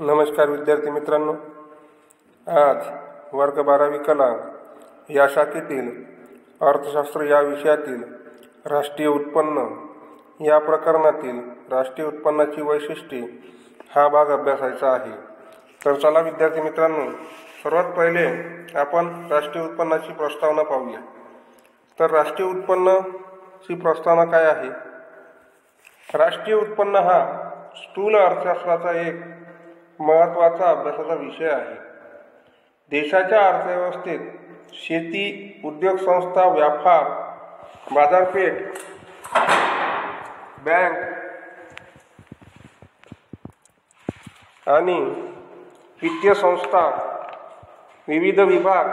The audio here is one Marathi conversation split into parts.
नमस्कार विद्यार्थी मित्रांनो, आज वर्ग 12वी कला या शाखेतील अर्थशास्त्र या विषयातील राष्ट्रीय उत्पन्न या प्रकरणातील राष्ट्रीय उत्पन्नाची वैशिष्ट्ये हा भाग अभ्यासायचा आहे। तर चला विद्यार्थी मित्रांनो, सर्वात पहिले आपण राष्ट्रीय उत्पन्नाची प्रस्तावना पाहूया। तर राष्ट्रीय उत्पन्नाची प्रस्तावना काय आहे? राष्ट्रीय उत्पन्न हा स्थूल अर्थशास्त्राचा एक महत्त्वाचा अभ्यासाचा विषय आहे। देशाच्या अर्थव्यवस्थेत शेती, उद्योग संस्था, व्यापार, बाजारपेठ, बँक आणि वित्तीय संस्था, विविध विभाग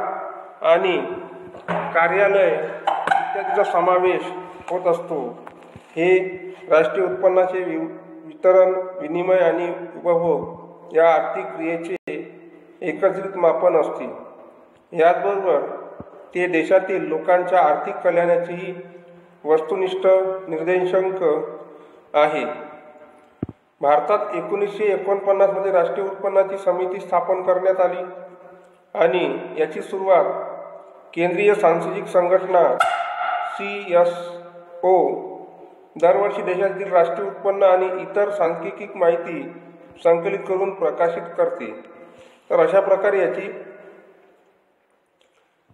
आणि कार्यालय इत्यादीचा समावेश होत असतो। हे राष्ट्रीय उत्पन्नाचे वितरण, विनिमय आणि उपभोग या आर्थिक क्रियेचे एकत्रित मापन असते। याचबरोबर ते देशातील लोकांच्या आर्थिक कल्याणाचेही वस्तुनिष्ठ निर्देशांक आहे। भारतात 1949 मध्ये राष्ट्रीय उत्पन्नाची समिती स्थापन करण्यात आली आणि याची सुरुवात केंद्रीय सांख्यिकी संघटना CSO दरवर्षी देशातील राष्ट्रीय उत्पन्न आणि इतर सांख्यिकी माहिती संकलित करून प्रकाशित करते। तर अशा प्रकारे याची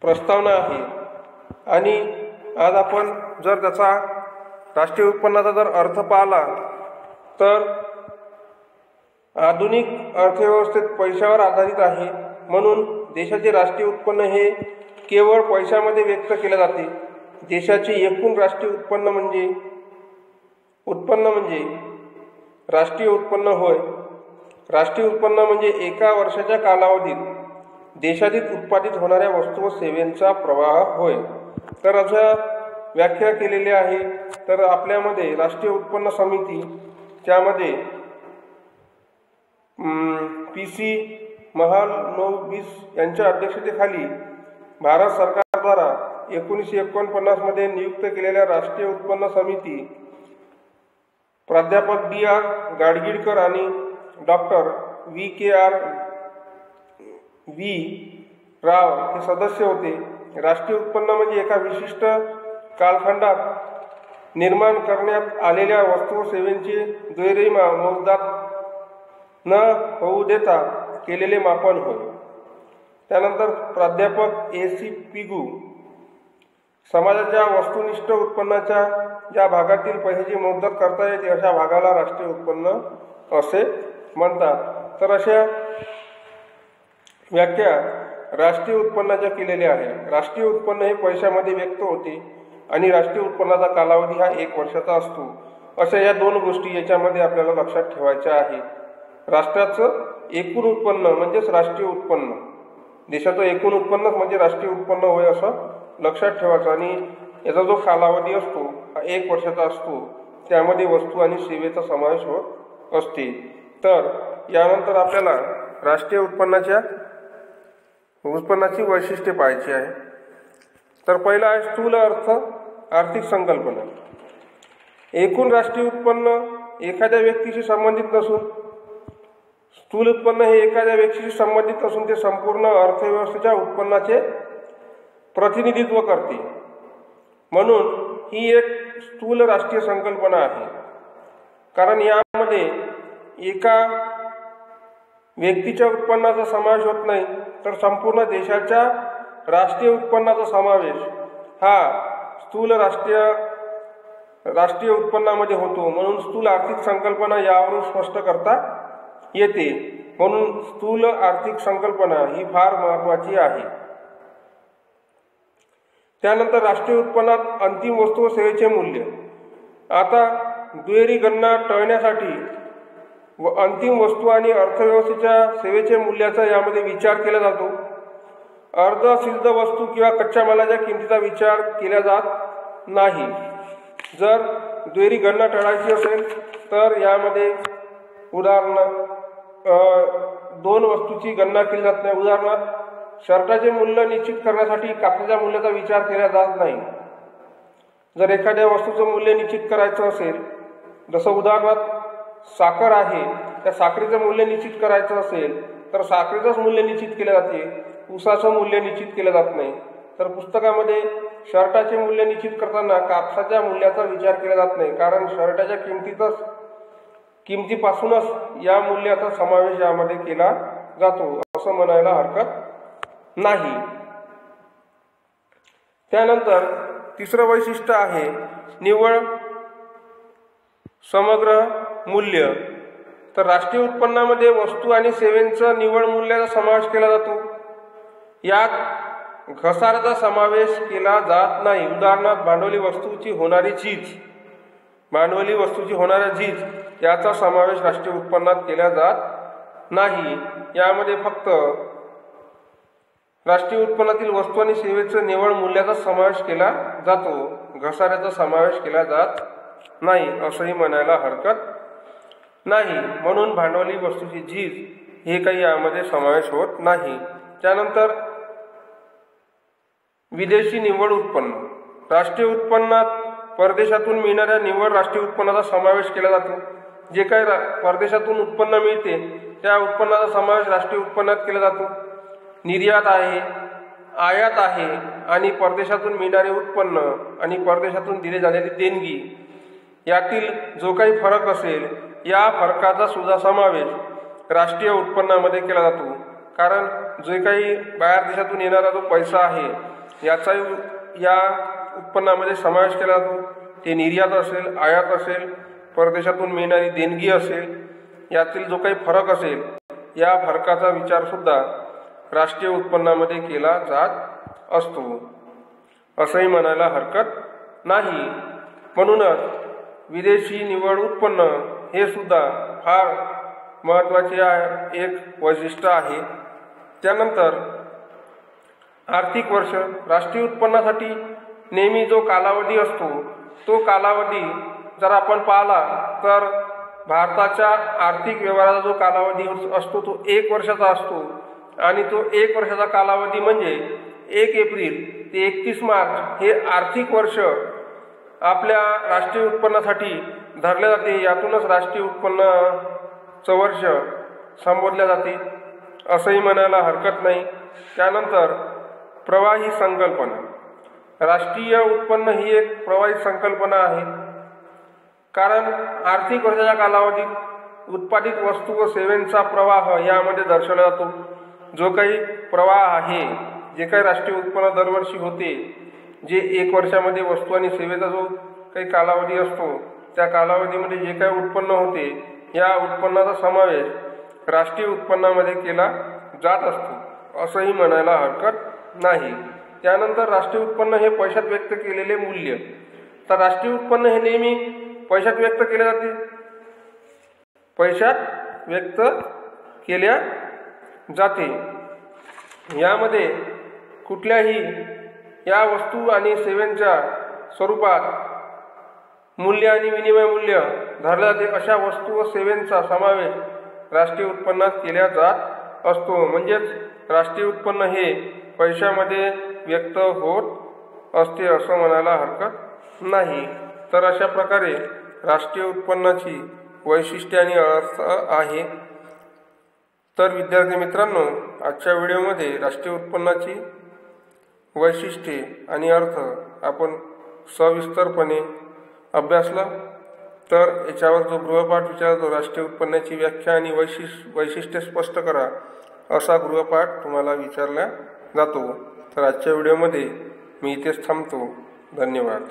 प्रस्तावना आहे। आणि आज आपण जर त्याचा राष्ट्रीय उत्पन्नाचा जर अर्थ पाहिला तर आधुनिक अर्थव्यवस्थेत पैशावर आधारित आहे, म्हणून देशाचे राष्ट्रीय उत्पन्न हे केवळ पैशामध्ये व्यक्त केले जाते। देशाचे एकूण राष्ट्रीय उत्पन्न म्हणजे राष्ट्रीय उत्पन्न होय। राष्ट्रीय उत्पन्न म्हणजे एका वर्षाच्या कालावधीत देशातील उत्पादित होणाऱ्या वस्तू व सेवांचा प्रवाह होय। तर अशा व्याख्या केलेल्या आहे। तर आपल्यामध्ये राष्ट्रीय उत्पन्न समिती त्यामध्ये PC महालनोबिस यांच्या अध्यक्षतेखाली भारत सरकारद्वारा 1949 मध्ये नियुक्त केलेल्या राष्ट्रीय उत्पन्न समिती प्राध्यापक DR गाडगीळकर आणि डॉक्टर VKR राव हे सदस्य होते। राष्ट्रीय उत्पन्न म्हणजे एका विशिष्ट कालखंडात निर्माण करण्यात आलेल्या वस्तू व सेवांचे दुहेरी मोजदाद न होऊ देता केलेले मापन होय। त्यानंतर प्राध्यापक AC पिगू समाजाच्या वस्तुनिष्ठ उत्पन्नाच्या ज्या भागातील पैशाची मोजदाद करता येते अशा भागाला राष्ट्रीय उत्पन्न असे म्हणतात। तर अशा व्याख्या राष्ट्रीय उत्पन्नाच्या केलेल्या आहे। राष्ट्रीय उत्पन्न हे पैशामध्ये व्यक्त होते आणि राष्ट्रीय उत्पन्नाचा कालावधी हा 1 वर्षाचा असतो। अशा या दोन गोष्टी याच्यामध्ये आपल्याला लक्षात ठेवायच्या आहे। राष्ट्राचं एकूण उत्पन्न म्हणजेच राष्ट्रीय उत्पन्न, देशाचं एकूण उत्पन्न म्हणजे राष्ट्रीय उत्पन्न होय असं लक्षात ठेवायचं। आणि याचा जो कालावधी असतो हा 1 वर्षाचा असतो, त्यामध्ये वस्तू आणि सेवेचा समावेश होत असते। तर यानंतर आपल्याला राष्ट्रीय उत्पन्नाची वैशिष्ट्ये पाहायची आहे। तर पहिला आहे स्थूल आर्थिक संकल्पना। एकूण राष्ट्रीय उत्पन्न एखाद्या व्यक्तीशी संबंधित नसून स्थूल उत्पन्न हे एखाद्या व्यक्तीशी संबंधित असून ते संपूर्ण अर्थव्यवस्थेच्या उत्पन्नाचे प्रतिनिधित्व करते, म्हणून ही एक स्थूल राष्ट्रीय संकल्पना आहे। कारण यामध्ये एका व्यक्तीच्या उत्पन्नाचा समावेश होत नाही, तर संपूर्ण देशाच्या राष्ट्रीय उत्पन्नाचा समावेश हा स्थूल राष्ट्रीय उत्पन्नामध्ये होतो। म्हणून स्थूल आर्थिक संकल्पना यावरून स्पष्ट करता येते। म्हणून स्थूल आर्थिक संकल्पना ही फार महत्त्वाची आहे। त्यानंतर राष्ट्रीय उत्पन्नात अंतिम वस्तू व सेवेचे मूल्य। आता दुहेरी गणना टळण्यासाठी व अंतिम वस्तू आणि अर्थव्यवस्थेच्या सेवेच्या मूल्याचा यामध्ये विचार केला जातो। अर्धसिद्ध वस्तू किंवा कच्च्या मालाच्या किमतीचा विचार केला जात नाही। जर दुहेरी गणना टळायची असेल तर यामध्ये दोन वस्तूची गणना केली जात नाही। उदाहरणार्थ शर्टाचे मूल्य निश्चित करण्यासाठी कापसाच्या मूल्याचा विचार केला जात नाही। जर एखाद्या वस्तूचं मूल्य निश्चित करायचं असेल, जसं उदाहरणार्थ साखर आहे त्या साखरेचं मूल्य निश्चित करायचं असेल तर साखरेचंच मूल्य निश्चित केले जाते, ऊसाचं मूल्य निश्चित केलं जात नाही. तर पुस्तकामध्ये शर्टाचे मूल्य निश्चित करताना कापसाच्या मूल्याचा विचार केला जात नाही, कारण शर्टाच्या किमतीपासूनच या मूल्याचा समावेश यामध्ये केला जातो असं म्हणायला हरकत नाही. त्यानंतर तिसरं वैशिष्ट्य आहे निव्वळ समग्र मूल्य. तर राष्ट्रीय उत्पन्नामध्ये वस्तू आणि सेवांचं निव्वळ मूल्याचा समावेश केला जातो. यात घसाऱ्याचा समावेश केला जात नाही. उदाहरणार्थ भांडवली वस्तूची होणारी झीज याचा समावेश राष्ट्रीय उत्पन्नात केला जात नाही. यामध्ये फक्त राष्ट्रीय उत्पन्नातील वस्तू आणि सेवेचं निव्वळ मूल्याचा समावेश केला जातो, घसाऱ्याचा समावेश केला जात नाही असंही म्हणायला हरकत नाही. म्हणून भांडवली वस्तूची झीज हे काही यामध्ये समावेश होत नाही. त्यानंतर विदेशी निव्वळ उत्पन्न. राष्ट्रीय उत्पन्नात परदेशातून मिळणाऱ्या निव्वळ राष्ट्रीय उत्पन्नाचा समावेश केला जातो. जे काही परदेशातून उत्पन्न मिळते त्या उत्पन्नाचा समावेश राष्ट्रीय उत्पन्नात केला जातो. निर्यात आहे, आयात आहे आणि परदेशातून मिळणारे उत्पन्न आणि परदेशातून दिले जाणारी देणगी यातील जो काही फरक असेल या फरकाचा सुद्धा समावेश राष्ट्रीय उत्पन्नामध्ये केला जातो. कारण जे काही बाहेर देशातून येणारा जो पैसा आहे याचाही या उत्पन्नामध्ये समावेश केला जातो. ते निर्यात असेल, आयात असेल, परदेशातून मिळणारी देणगी असेल, यातील जो काही फरक असेल या फरकाचा विचारसुद्धा राष्ट्रीय उत्पन्नामध्ये केला जात असतो असंही म्हणायला हरकत नाही. म्हणूनच विदेशी निव्वळ उत्पन्न हे सुद्धा फार महत्त्वाचे एक वैशिष्ट्य आहे. त्यानंतर आर्थिक वर्ष. राष्ट्रीय उत्पन्नासाठी नेहमी जो कालावधी असतो तो कालावधी जर आपण पाहिला तर भारताच्या आर्थिक व्यवहाराचा जो कालावधी असतो तो 1 वर्षाचा असतो आणि तो 1 वर्षाचा कालावधी म्हणजे 1 एप्रिल ते 31 मार्च हे आर्थिक वर्ष आपल्या राष्ट्रीय उत्पन्नासाठी धरले जाते. यातूनच राष्ट्रीय उत्पन्नाचं वर्ष संबोधले जाते असंही म्हणायला हरकत नाही. त्यानंतर प्रवाही संकल्पना. राष्ट्रीय उत्पन्न ही एक प्रवाही संकल्पना आहे, कारण आर्थिक वर्षाच्या कालावधीत उत्पादित वस्तू व सेवांचा प्रवाह यामध्ये दर्शवला जातो. जो काही प्रवाह आहे, जे काही राष्ट्रीय उत्पन्न दरवर्षी होते, जे 1 वर्षामध्ये वस्तू आणि सेवेचा जो काही कालावधी असतो त्या कालावधीमध्ये जे काही उत्पन्न होते या उत्पन्नाचा समावेश राष्ट्रीय उत्पन्नामध्ये केला जात असतो असंही म्हणायला हरकत नाही. त्यानंतर राष्ट्रीय उत्पन्न हे पैशात व्यक्त केलेले मूल्य. तर राष्ट्रीय उत्पन्न हे नेहमी पैशात व्यक्त केले जाते, पैशात व्यक्त केल्या जाते. यामध्ये कुठल्याही या वस्तू आणि सेवांच्या स्वरूपात मूल्य आणि विनिमय मूल्य धरले जाते अशा वस्तू व सेवांचा समावेश राष्ट्रीय उत्पन्नात केला जात असतो. म्हणजेच राष्ट्रीय उत्पन्न हे पैशामध्ये व्यक्त होत असते असं म्हणायला हरकत नाही. तर अशा प्रकारे राष्ट्रीय उत्पन्नाची वैशिष्ट्ये आणि अर्थ आहे. तर विद्यार्थी मित्रांनो, आजच्या व्हिडिओमध्ये राष्ट्रीय उत्पन्नाची वैशिष्ट्ये आणि अर्थ आपण सविस्तरपणे अभ्यासला. तर याच्यावर जो गृहपाठ विचारतो, राष्ट्रीय उत्पन्नाची व्याख्या आणि वैशिष्ट्ये स्पष्ट करा, असा गृहपाठ तुम्हाला विचारला जातो. तर आजच्या व्हिडिओमध्ये मी इथेच थांबतो. धन्यवाद.